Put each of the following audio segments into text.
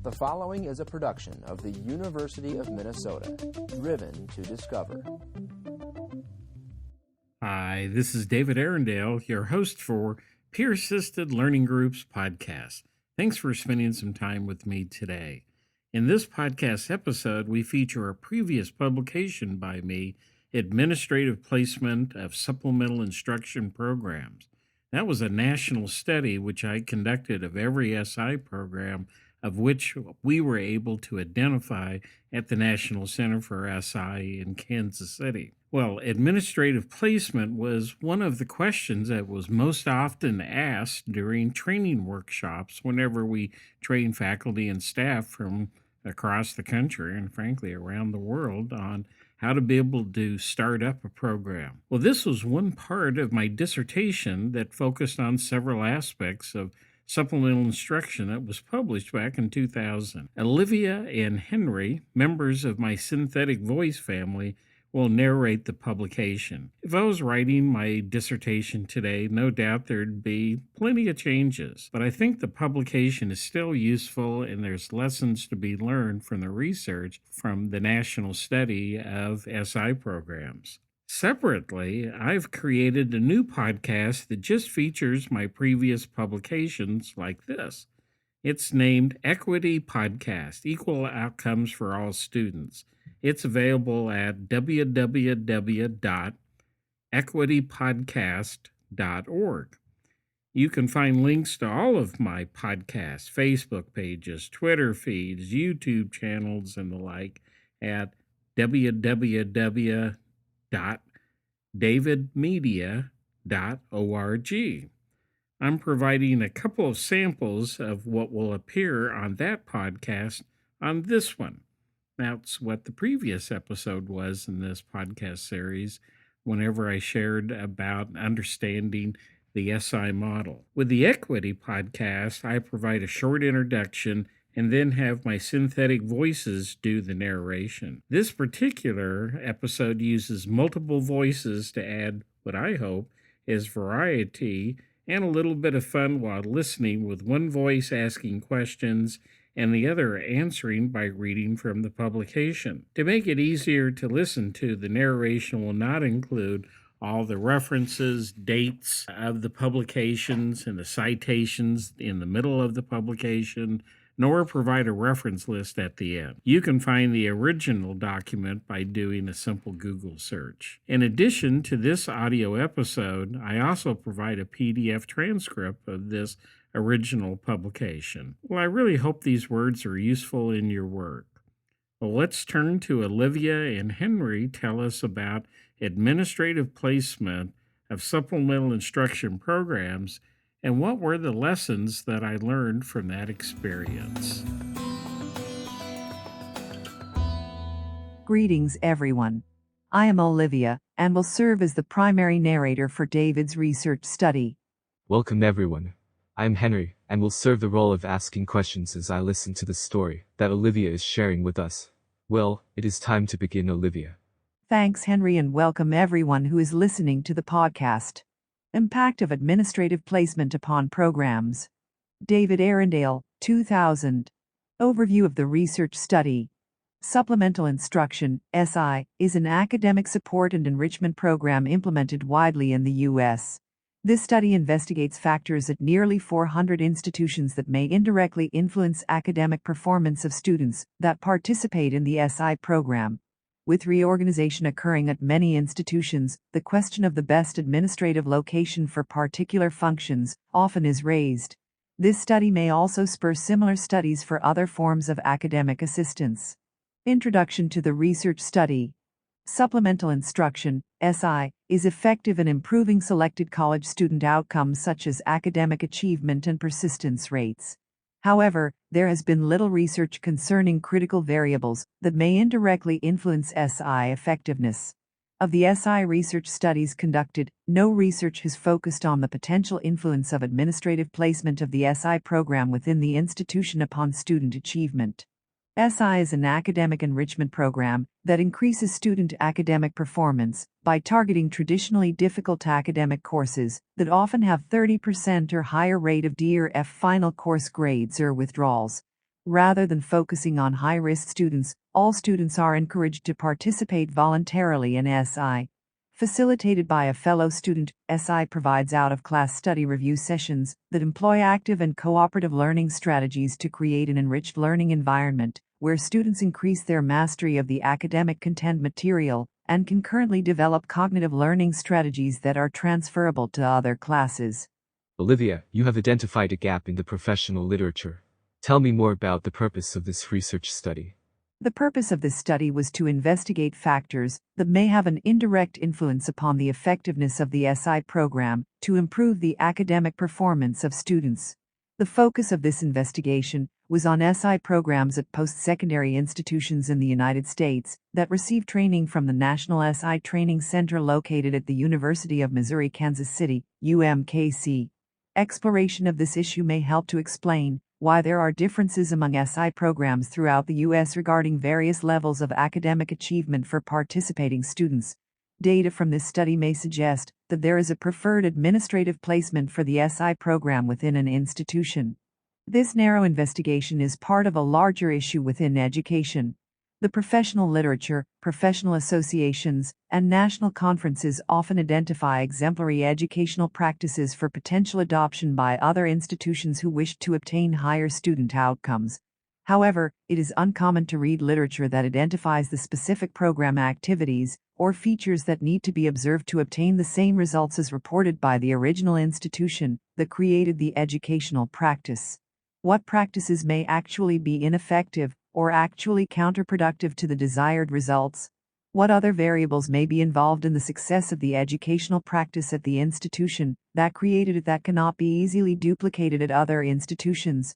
The following is a production of the University of Minnesota, driven to discover. Hi, this is David Arundel, your host for Peer Assisted Learning Groups podcast. Thanks for spending some time with me today. In this podcast episode, we feature a previous publication by me, Administrative Placement of Supplemental Instruction Programs. That was a national study which I conducted of every SI program of which we were able to identify at the National Center for SI in Kansas City. Well, administrative placement was one of the questions that was most often asked during training workshops whenever we train faculty and staff from across the country and frankly around the world on how to be able to start up a program. Well, this was one part of my dissertation that focused on several aspects of supplemental instruction that was published back in 2000. Olivia and Henry, members of my synthetic voice family, will narrate the publication. If I was writing my dissertation today, no doubt there'd be plenty of changes, but I think the publication is still useful and there's lessons to be learned from the research from the national study of SI programs. Separately, I've created a new podcast that just features my previous publications like this. It's named Equity Podcast, Equal Outcomes for All Students. It's available at www.equitypodcast.org. You can find links to all of my podcasts, Facebook pages, Twitter feeds, YouTube channels, and the like at www.davidmedia.org. I'm providing a couple of samples of what will appear on that podcast on this one. That's what the previous episode was in this podcast series whenever I shared about understanding the SI model. With the Equity podcast, I provide a short introduction and then have my synthetic voices do the narration. This particular episode uses multiple voices to add what I hope is variety and a little bit of fun while listening, with one voice asking questions and the other answering by reading from the publication. To make it easier to listen to, the narration will not include all the references, dates of the publications, and the citations in the middle of the publication, nor provide a reference list at the end. You can find the original document by doing a simple Google search. In addition to this audio episode, I also provide a PDF transcript of this original publication. Well, I really hope these words are useful in your work. Well, let's turn to Olivia and Henry tell us about administrative placement of supplemental instruction programs and what were the lessons that I learned from that experience. Greetings, everyone. I am Olivia and will serve as the primary narrator for David's research study. Welcome, everyone. I'm Henry and will serve the role of asking questions as I listen to the story that Olivia is sharing with us. Well, it is time to begin, Olivia. Thanks, Henry, and welcome everyone who is listening to the podcast. Impact of Administrative Placement upon Programs. David Arundel, 2000. Overview of the research study. Supplemental Instruction, SI, is an academic support and enrichment program implemented widely in the U.S. This study investigates factors at nearly 400 institutions that may indirectly influence academic performance of students that participate in the SI program. With reorganization occurring at many institutions, the question of the best administrative location for particular functions often is raised. This study may also spur similar studies for other forms of academic assistance. Introduction to the research study. Supplemental Instruction, SI, is effective in improving selected college student outcomes such as academic achievement and persistence rates. However, there has been little research concerning critical variables that may indirectly influence SI effectiveness. Of the SI research studies conducted, no research has focused on the potential influence of administrative placement of the SI program within the institution upon student achievement. SI is an academic enrichment program that increases student academic performance by targeting traditionally difficult academic courses that often have 30% or higher rate of D or F final course grades or withdrawals. Rather than focusing on high-risk students, all students are encouraged to participate voluntarily in SI. Facilitated by a fellow student, SI provides out-of-class study review sessions that employ active and cooperative learning strategies to create an enriched learning environment where students increase their mastery of the academic content material and concurrently develop cognitive learning strategies that are transferable to other classes. Olivia, you have identified a gap in the professional literature. Tell me more about the purpose of this research study. The purpose of this study was to investigate factors that may have an indirect influence upon the effectiveness of the SI program to improve the academic performance of students. The focus of this investigation was on SI programs at post-secondary institutions in the United States that receive training from the National SI Training Center located at the University of Missouri-Kansas City, UMKC. Exploration of this issue may help to explain why there are differences among SI programs throughout the U.S. regarding various levels of academic achievement for participating students. Data from this study may suggest that there is a preferred administrative placement for the SI program within an institution. This narrow investigation is part of a larger issue within education. The professional literature, professional associations, and national conferences often identify exemplary educational practices for potential adoption by other institutions who wish to obtain higher student outcomes. However, it is uncommon to read literature that identifies the specific program activities or features that need to be observed to obtain the same results as reported by the original institution that created the educational practice. What practices may actually be ineffective or actually counterproductive to the desired results? What other variables may be involved in the success of the educational practice at the institution that created it that cannot be easily duplicated at other institutions?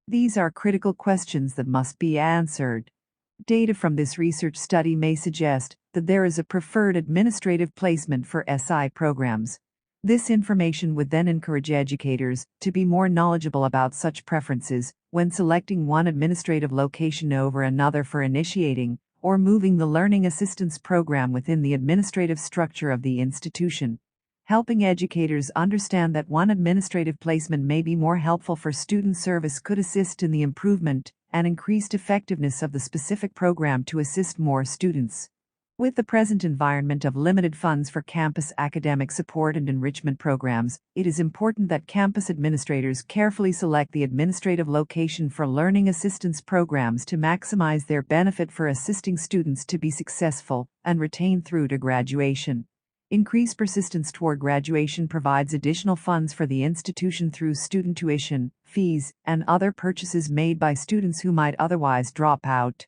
These are critical questions that must be answered. Data from this research study may suggest that there is a preferred administrative placement for SI programs. This information would then encourage educators to be more knowledgeable about such preferences when selecting one administrative location over another for initiating or moving the learning assistance program within the administrative structure of the institution. Helping educators understand that one administrative placement may be more helpful for student service could assist in the improvement and increased effectiveness of the specific program to assist more students. With the present environment of limited funds for campus academic support and enrichment programs, it is important that campus administrators carefully select the administrative location for learning assistance programs to maximize their benefit for assisting students to be successful and retain through to graduation. Increased persistence toward graduation provides additional funds for the institution through student tuition, fees, and other purchases made by students who might otherwise drop out.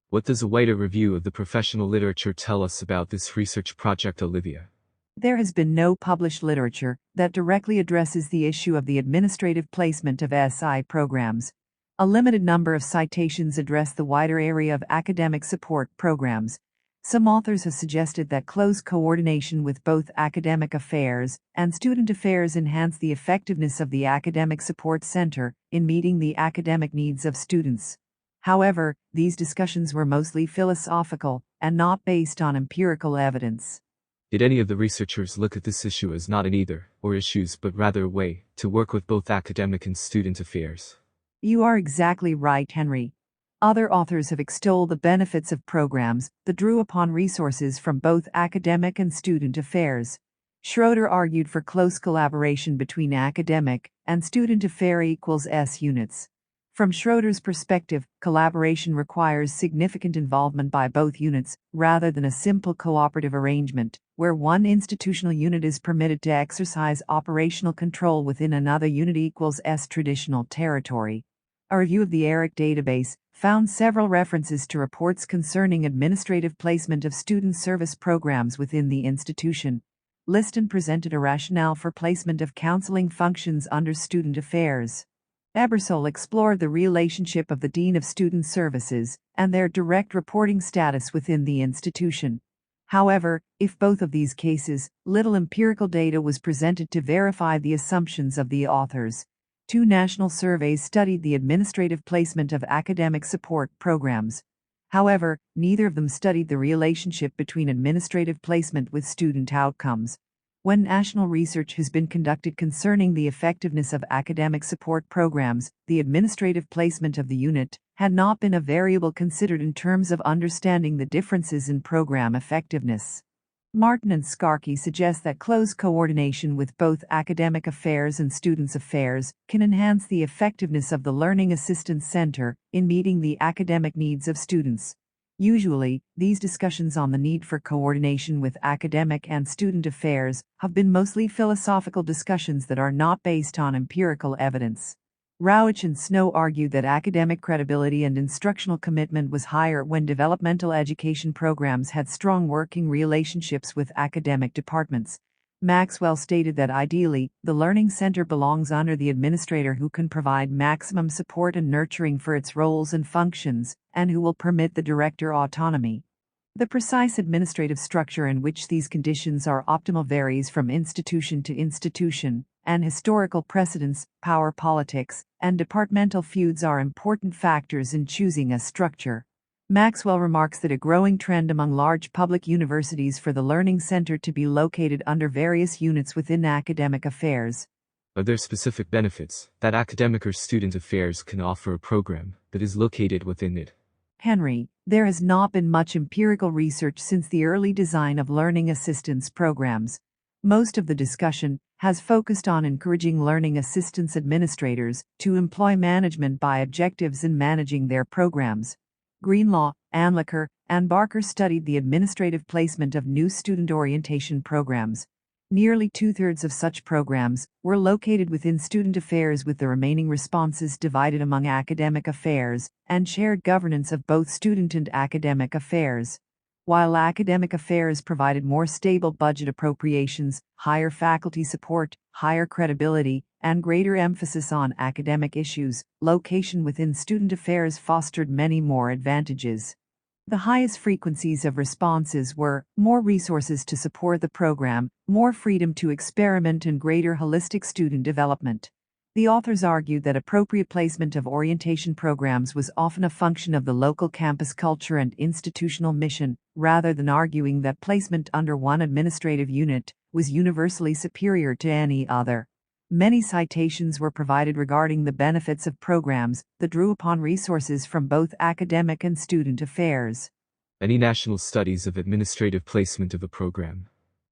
What does a wider review of the professional literature tell us about this research project, Olivia? There has been no published literature that directly addresses the issue of the administrative placement of SI programs. A limited number of citations address the wider area of academic support programs. Some authors have suggested that close coordination with both academic affairs and student affairs enhance the effectiveness of the academic support center in meeting the academic needs of students. However, these discussions were mostly philosophical and not based on empirical evidence. Did any of the researchers look at this issue as not an either or issues but rather a way to work with both academic and student affairs? You are exactly right, Henry. Other authors have extolled the benefits of programs that drew upon resources from both academic and student affairs. Schroeder argued for close collaboration between academic and student affair equals S units. From Schroeder's perspective, collaboration requires significant involvement by both units, rather than a simple cooperative arrangement, where one institutional unit is permitted to exercise operational control within another unit equals S traditional territory. A review of the ERIC database found several references to reports concerning administrative placement of student service programs within the institution. Liston presented a rationale for placement of counseling functions under student affairs. Ebersole explored the relationship of the Dean of Student Services and their direct reporting status within the institution. However, if both of these cases, little empirical data was presented to verify the assumptions of the authors. Two national surveys studied the administrative placement of academic support programs. However, neither of them studied the relationship between administrative placement with student outcomes. When national research has been conducted concerning the effectiveness of academic support programs, the administrative placement of the unit had not been a variable considered in terms of understanding the differences in program effectiveness. Martin and Skarke suggest that close coordination with both academic affairs and students' affairs can enhance the effectiveness of the Learning Assistance Center in meeting the academic needs of students. Usually, these discussions on the need for coordination with academic and student affairs have been mostly philosophical discussions that are not based on empirical evidence. Rauch and Snow argued that academic credibility and instructional commitment was higher when developmental education programs had strong working relationships with academic departments. Maxwell stated that ideally, the Learning Center belongs under the administrator who can provide maximum support and nurturing for its roles and functions, and who will permit the director autonomy. The precise administrative structure in which these conditions are optimal varies from institution to institution, and historical precedents, power politics, and departmental feuds are important factors in choosing a structure. Maxwell remarks that a growing trend among large public universities for the Learning Center to be located under various units within academic affairs. Are there specific benefits that academic or student affairs can offer a program that is located within it? Henry, there has not been much empirical research since the early design of learning assistance programs. Most of the discussion has focused on encouraging learning assistance administrators to employ management by objectives in managing their programs. Greenlaw, Anliker, and Barker studied the administrative placement of new student orientation programs. Nearly two-thirds of such programs were located within student affairs, with the remaining responses divided among academic affairs and shared governance of both student and academic affairs. While academic affairs provided more stable budget appropriations, higher faculty support, higher credibility, and greater emphasis on academic issues, location within student affairs fostered many more advantages. The highest frequencies of responses were more resources to support the program, more freedom to experiment, and greater holistic student development. The authors argued that appropriate placement of orientation programs was often a function of the local campus culture and institutional mission, rather than arguing that placement under one administrative unit was universally superior to any other. Many citations were provided regarding the benefits of programs that drew upon resources from both academic and student affairs. Any national studies of administrative placement of a program?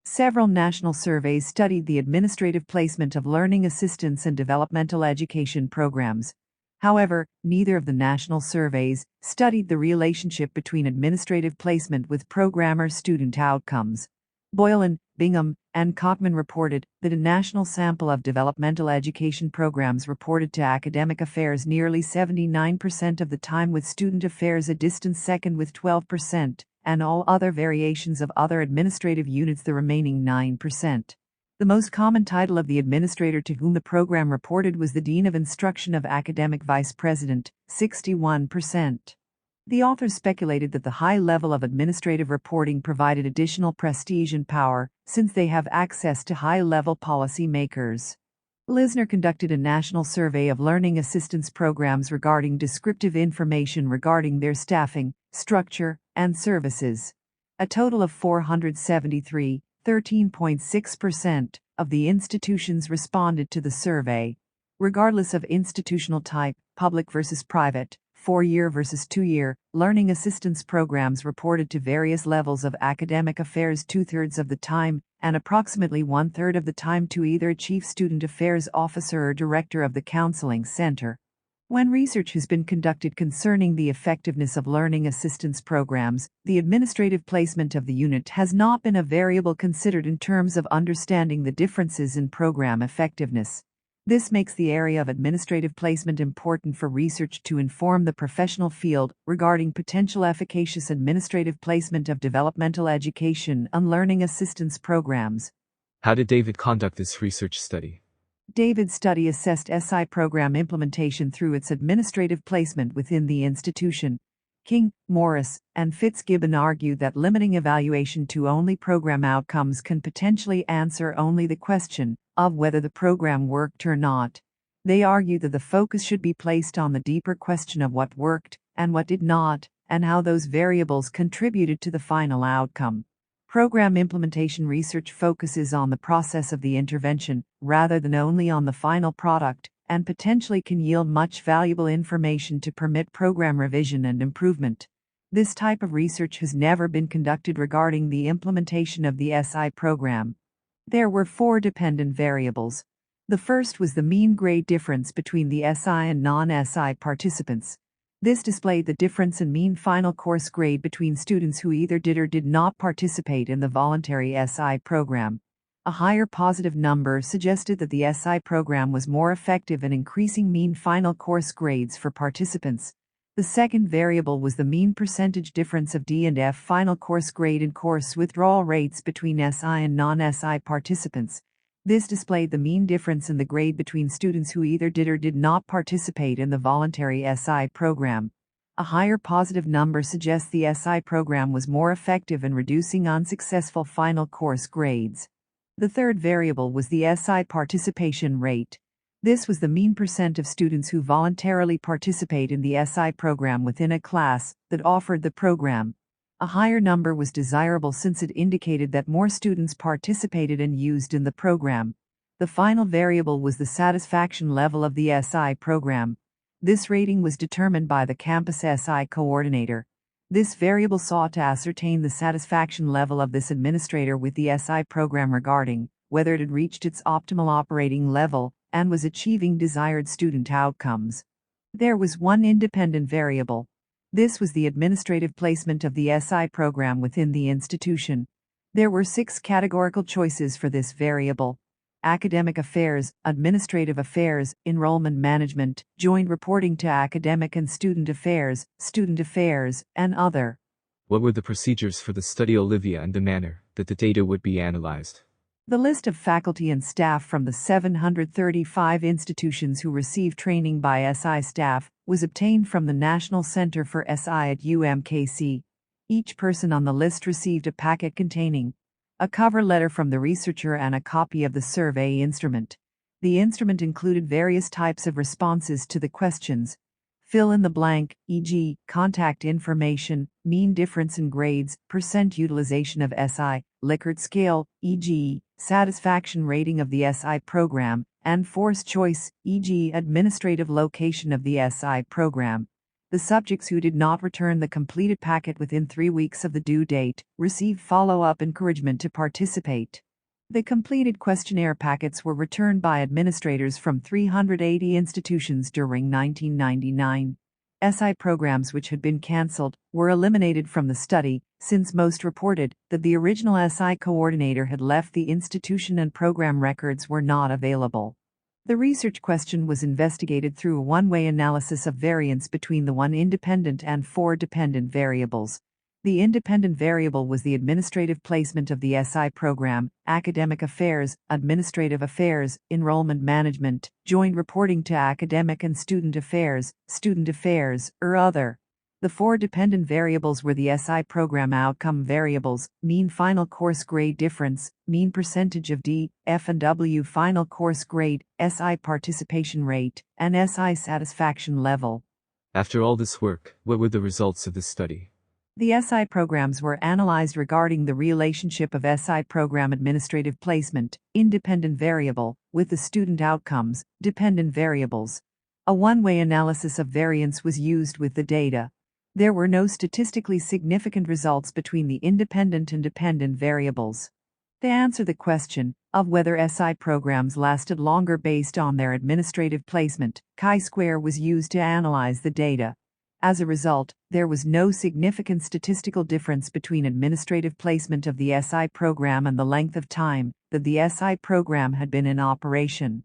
Several national surveys studied the administrative placement of learning assistance and developmental education programs. However, neither of the national surveys studied the relationship between administrative placement with program or student outcomes. Boylan, Bingham, and Kochman reported that a national sample of developmental education programs reported to academic affairs nearly 79% of the time, with student affairs a distant second with 12%, and all other variations of other administrative units the remaining 9%. The most common title of the administrator to whom the program reported was the Dean of Instruction of Academic Vice President, 61%. The authors speculated that the high level of administrative reporting provided additional prestige and power, since they have access to high-level policy makers. Lisner conducted a national survey of learning assistance programs regarding descriptive information regarding their staffing, structure, and services. A total of 473, 13.6%, of the institutions responded to the survey. Regardless of institutional type, public versus private, 4-year versus 2-year, learning assistance programs reported to various levels of academic affairs 2/3 of the time, and approximately 1/3 of the time to either a chief student affairs officer or director of the counseling center. When research has been conducted concerning the effectiveness of learning assistance programs, the administrative placement of the unit has not been a variable considered in terms of understanding the differences in program effectiveness. This makes the area of administrative placement important for research to inform the professional field regarding potential efficacious administrative placement of developmental education and learning assistance programs. How did David conduct this research study? David's study assessed SI program implementation through its administrative placement within the institution. King, Morris, and Fitzgibbon argued that limiting evaluation to only program outcomes can potentially answer only the question of whether the program worked or not. They argued that the focus should be placed on the deeper question of what worked and what did not, and how those variables contributed to the final outcome. Program implementation research focuses on the process of the intervention, rather than only on the final product, and potentially can yield much valuable information to permit program revision and improvement. This type of research has never been conducted regarding the implementation of the SI program. There were 4 dependent variables. The first was the mean grade difference between the SI and non-SI participants. This displayed the difference in mean final course grade between students who either did or did not participate in the voluntary SI program. A higher positive number suggested that the SI program was more effective in increasing mean final course grades for participants. The second variable was the mean percentage difference of D and F final course grade and course withdrawal rates between SI and non-SI participants. This displayed the mean difference in the grade between students who either did or did not participate in the voluntary SI program. A higher positive number suggests the SI program was more effective in reducing unsuccessful final course grades. The third variable was the SI participation rate. This was the mean percent of students who voluntarily participate in the SI program within a class that offered the program. A higher number was desirable since it indicated that more students participated and used in the program. The final variable was the satisfaction level of the SI program. This rating was determined by the campus SI coordinator. This variable sought to ascertain the satisfaction level of this administrator with the SI program regarding whether it had reached its optimal operating level and was achieving desired student outcomes. There was one independent variable. This was the administrative placement of the SI program within the institution. There were 6 categorical choices for this variable: academic affairs, administrative affairs, enrollment management, joint reporting to academic and student affairs, and other. What were the procedures for the study, Olivia, and the manner that the data would be analyzed? The list of faculty and staff from the 735 institutions who received training by SI staff was obtained from the National Center for SI at UMKC. Each person on the list received a packet containing a cover letter from the researcher and a copy of the survey instrument. The instrument included various types of responses to the questions. Fill in the blank, e.g., contact information, mean difference in grades, percent utilization of SI, Likert scale, e.g., satisfaction rating of the SI program, and forced choice, e.g., administrative location of the SI program. The subjects who did not return the completed packet within 3 weeks of the due date received follow-up encouragement to participate. The completed questionnaire packets were returned by administrators from 380 institutions during 1999. SI programs which had been cancelled were eliminated from the study, since most reported that the original SI coordinator had left the institution and program records were not available. The research question was investigated through a one-way analysis of variance between the 1 independent and 4 dependent variables. The independent variable was the administrative placement of the SI program, academic affairs, administrative affairs, enrollment management, joint reporting to academic and student affairs, or other. The 4 dependent variables were the SI program outcome variables: mean final course grade difference, mean percentage of D, F and W final course grade, SI participation rate, and SI satisfaction level. After all this work, what were the results of this study? The SI programs were analyzed regarding the relationship of SI program administrative placement, independent variable, with the student outcomes, dependent variables. A one-way analysis of variance was used with the data. There were no statistically significant results between the independent and dependent variables. To answer the question of whether SI programs lasted longer based on their administrative placement, chi-square was used to analyze the data. As a result, there was no significant statistical difference between administrative placement of the SI program and the length of time that the SI program had been in operation.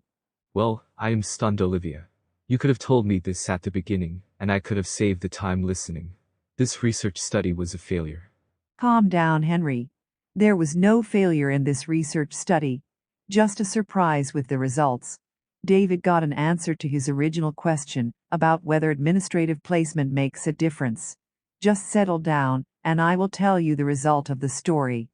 Well, I am stunned, Olivia. You could have told me this at the beginning, and I could have saved the time listening. This research study was a failure. Calm down, Henry. There was no failure in this research study. Just a surprise with the results. David got an answer to his original question about whether administrative placement makes a difference. Just settle down, and I will tell you the result of the story.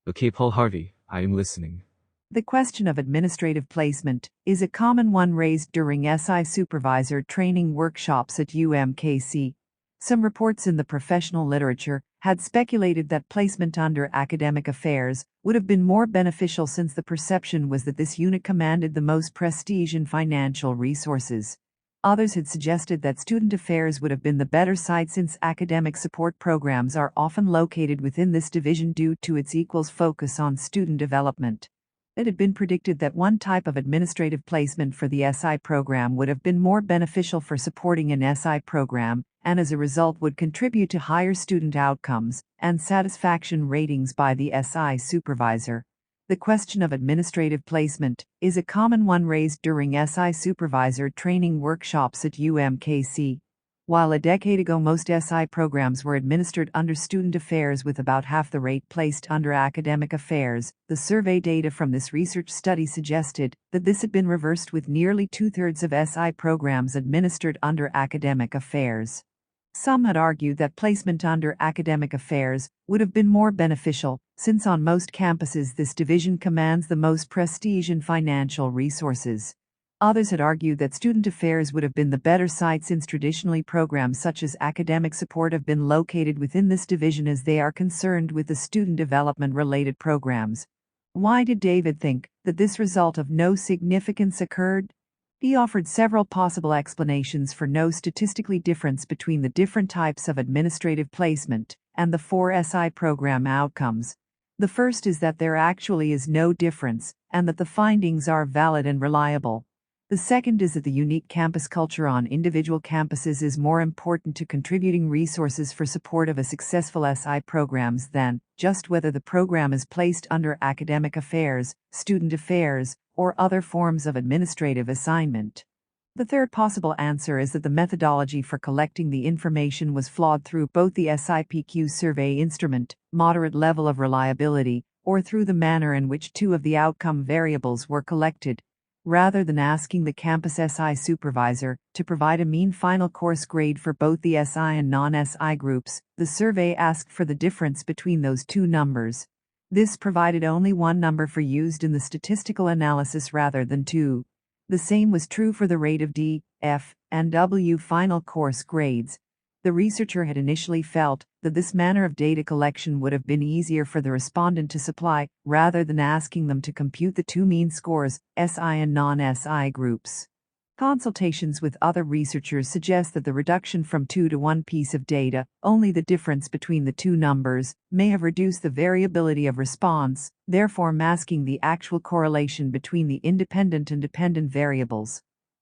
Okay, Paul Harvey, I am listening. The question of administrative placement is a common one raised during SI supervisor training workshops at UMKC. Some reports in the professional literature had speculated that placement under academic affairs would have been more beneficial since the perception was that this unit commanded the most prestige and financial resources. Others had suggested that student affairs would have been the better site since academic support programs are often located within this division due to its equals focus on student development. It had been predicted that one type of administrative placement for the SI program would have been more beneficial for supporting an SI program, and as a result would contribute to higher student outcomes and satisfaction ratings by the SI supervisor. The question of administrative placement is a common one raised during SI supervisor training workshops at UMKC. While a decade ago most SI programs were administered under student affairs with about half the rate placed under academic affairs, the survey data from this research study suggested that this had been reversed with nearly two-thirds of SI programs administered under academic affairs. Some had argued that placement under academic affairs would have been more beneficial, since on most campuses this division commands the most prestige and financial resources. Others had argued that student affairs would have been the better site since traditionally programs such as academic support have been located within this division as they are concerned with the student development-related programs. Why did David think that this result of no significance occurred? He offered several possible explanations for no statistically difference between the different types of administrative placement and the 4 SI program outcomes. The first is that there actually is no difference, and that the findings are valid and reliable. The second is that the unique campus culture on individual campuses is more important to contributing resources for support of a successful SI programs than just whether the program is placed under academic affairs, student affairs, or other forms of administrative assignment. The third possible answer is that the methodology for collecting the information was flawed through both the SIPQ survey instrument, moderate level of reliability, or through the manner in which two of the outcome variables were collected. Rather than asking the campus SI supervisor to provide a mean final course grade for both the SI and non-SI groups, the survey asked for the difference between those two numbers. This provided only one number for used in the statistical analysis rather than two. The same was true for the rate of D, F, and W final course grades. The researcher had initially felt that this manner of data collection would have been easier for the respondent to supply, rather than asking them to compute the two mean scores, SI and non-SI groups. Consultations with other researchers suggest that the reduction from 2 to 1 piece of data, only the difference between the two numbers, may have reduced the variability of response, therefore masking the actual correlation between the independent and dependent variables.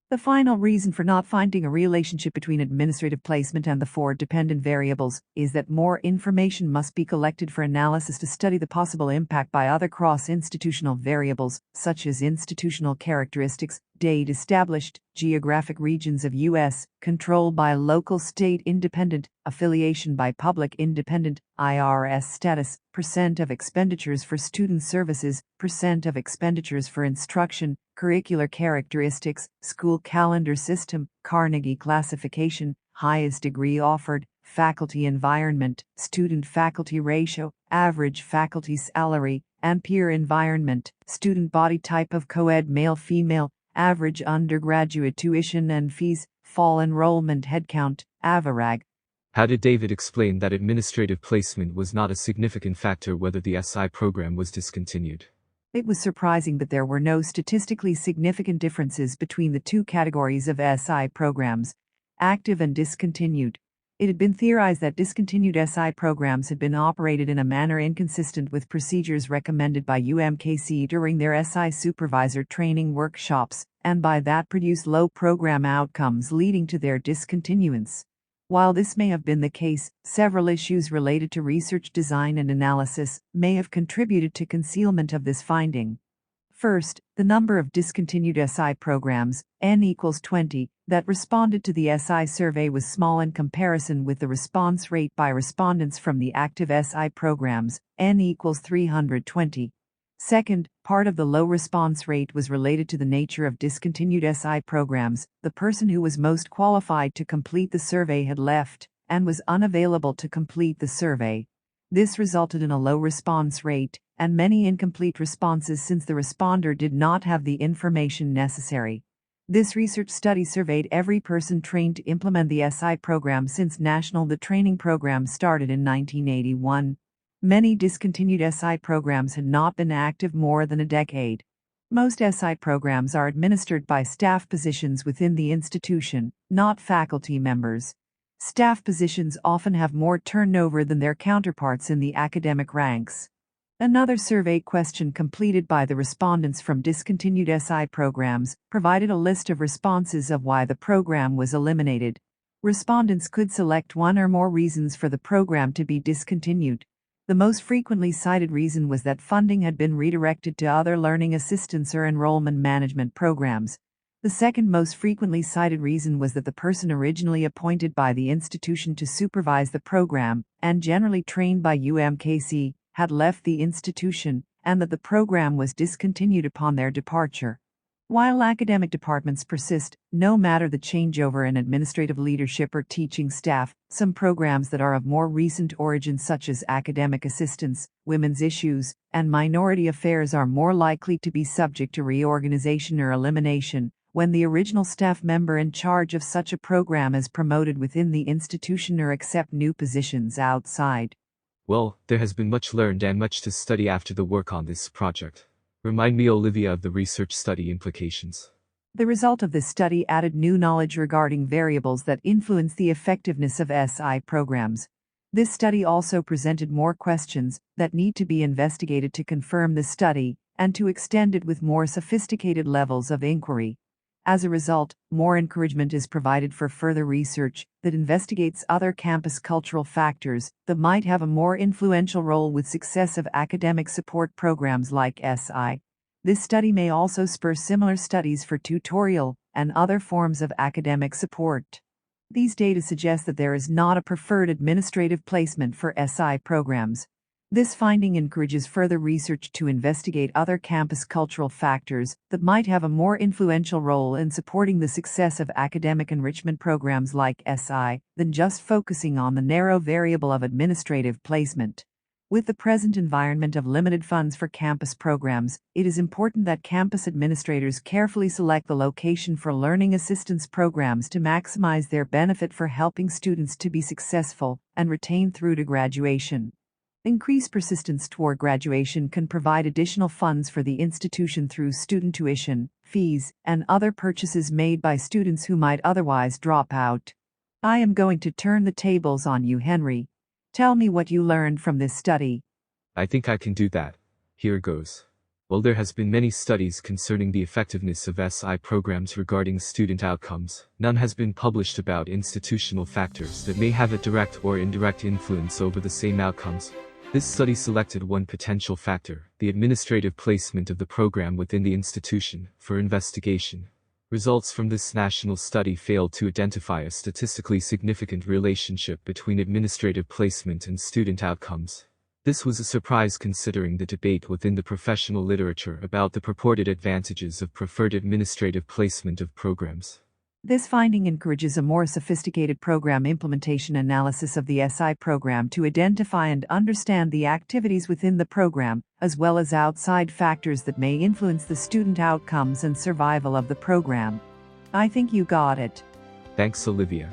The final reason for not finding a relationship between administrative placement and the 4 dependent variables is that more information must be collected for analysis to study the possible impact by other cross-institutional variables, such as institutional characteristics, date established, geographic regions of U.S., control by local state independent, affiliation by public independent, IRS status, percent of expenditures for student services, percent of expenditures for instruction, curricular characteristics, school calendar system, Carnegie classification, highest degree offered, faculty environment, student-faculty ratio, average faculty salary, and peer environment, student body type of co-ed male-female, average undergraduate tuition and fees, fall enrollment headcount, AVARAG. How did David explain that administrative placement was not a significant factor whether the SI program was discontinued? It was surprising that there were no statistically significant differences between the two categories of SI programs, active and discontinued. It had been theorized that discontinued SI programs had been operated in a manner inconsistent with procedures recommended by UMKC during their SI supervisor training workshops, and by that produced low program outcomes leading to their discontinuance. While this may have been the case, several issues related to research design and analysis may have contributed to concealment of this finding. First, the number of discontinued SI programs, N equals 20, that responded to the SI survey was small in comparison with the response rate by respondents from the active SI programs, N equals 320. Second, part of the low response rate was related to the nature of discontinued SI programs. The person who was most qualified to complete the survey had left, and was unavailable to complete the survey. This resulted in a low response rate, and many incomplete responses since the responder did not have the information necessary. This research study surveyed every person trained to implement the SI program since the training program started in 1981. Many discontinued SI programs had not been active more than a decade. Most SI programs are administered by staff positions within the institution, not faculty members. Staff positions often have more turnover than their counterparts in the academic ranks. Another survey question completed by the respondents from discontinued SI programs provided a list of responses of why the program was eliminated. Respondents could select one or more reasons for the program to be discontinued. The most frequently cited reason was that funding had been redirected to other learning assistance or enrollment management programs. The second most frequently cited reason was that the person originally appointed by the institution to supervise the program, and generally trained by UMKC, had left the institution, and that the program was discontinued upon their departure. While academic departments persist, no matter the changeover in administrative leadership or teaching staff, some programs that are of more recent origin such as academic assistance, women's issues, and minority affairs are more likely to be subject to reorganization or elimination when the original staff member in charge of such a program is promoted within the institution or accept new positions outside. Well, there has been much learned and much to study after the work on this project. Remind me, Olivia, of the research study implications. The result of this study added new knowledge regarding variables that influence the effectiveness of SI programs. This study also presented more questions that need to be investigated to confirm the study and to extend it with more sophisticated levels of inquiry. As a result, more encouragement is provided for further research that investigates other campus cultural factors that might have a more influential role with success of academic support programs like SI. This study may also spur similar studies for tutorial and other forms of academic support. These data suggest that there is not a preferred administrative placement for SI programs. This finding encourages further research to investigate other campus cultural factors that might have a more influential role in supporting the success of academic enrichment programs like SI than just focusing on the narrow variable of administrative placement. With the present environment of limited funds for campus programs, it is important that campus administrators carefully select the location for learning assistance programs to maximize their benefit for helping students to be successful and retain through to graduation. Increased persistence toward graduation can provide additional funds for the institution through student tuition, fees, and other purchases made by students who might otherwise drop out. I am going to turn the tables on you, Henry. Tell me what you learned from this study. I think I can do that. Here goes. Well, there has been many studies concerning the effectiveness of SI programs regarding student outcomes. None has been published about institutional factors that may have a direct or indirect influence over the same outcomes. This study selected one potential factor, the administrative placement of the program within the institution, for investigation. Results from this national study failed to identify a statistically significant relationship between administrative placement and student outcomes. This was a surprise considering the debate within the professional literature about the purported advantages of preferred administrative placement of programs. This finding encourages a more sophisticated program implementation analysis of the SI program to identify and understand the activities within the program, as well as outside factors that may influence the student outcomes and survival of the program. I think you got it. Thanks, Olivia.